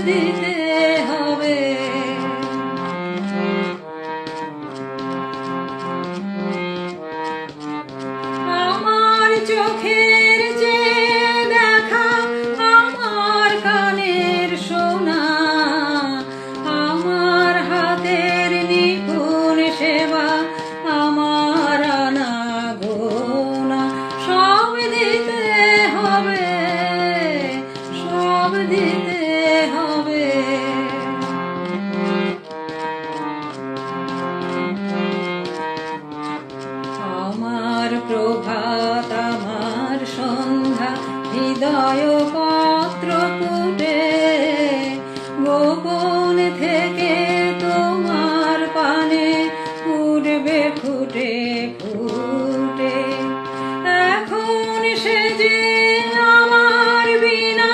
দিতে হবে। আমার চোখের যে দেখা, আমার কানের শোনা, আমার হাতের নিপুণ সেবা, আমার আনাগোনা সব দিতে হবে, সব দিতে হবে। আমার প্রভাত, আমার সন্ধ্যা, হৃদয় পত্র পুটে গোপন থেকে তোমার পানে উঠবে ফুটে ফুটে। এখন সে যে আমার বিনা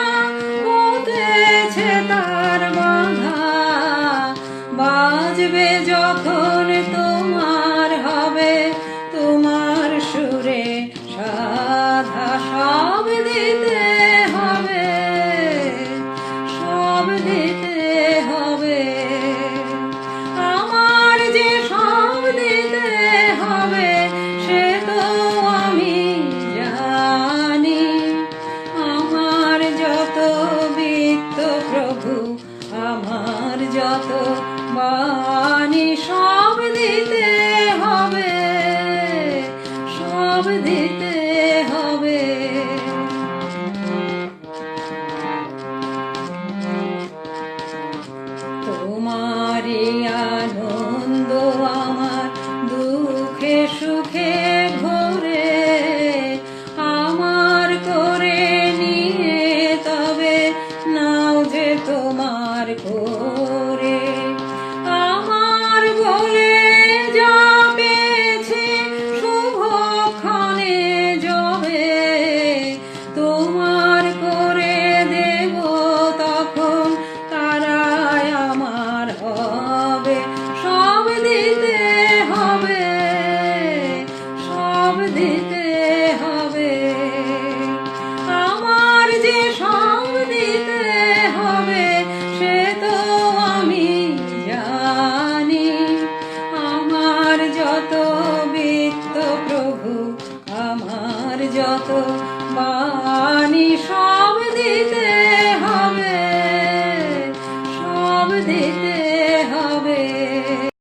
হতেছে তার বাধা, বাজবে যখন তোমার হবে তোমার সুরে সাধা। সব দিতে হবে, সব দিতে হবে। আমার যে সব দিতে হবে সে তো আমি জানি। আমার যত বিত্ত প্রভু, আমার যত বাণী, সব দিতে হবে, সব দিতে হবে। তোমারই আনন্দ আমার দুঃখে সুখে ভরে, আমার করে নিয়ে তবে নাও যে তোমার করে। আমার বলে যা পেয়েছি শুভক্ষণে যবে, তোমার করে দেব তখন তারাই আমার হবে। সব দিতে হবে, সব দিতে হবে। আমার যে সব দিতে হবে সে তো আমি জানি। আমার যত বিত্ত প্রভু, আমার যত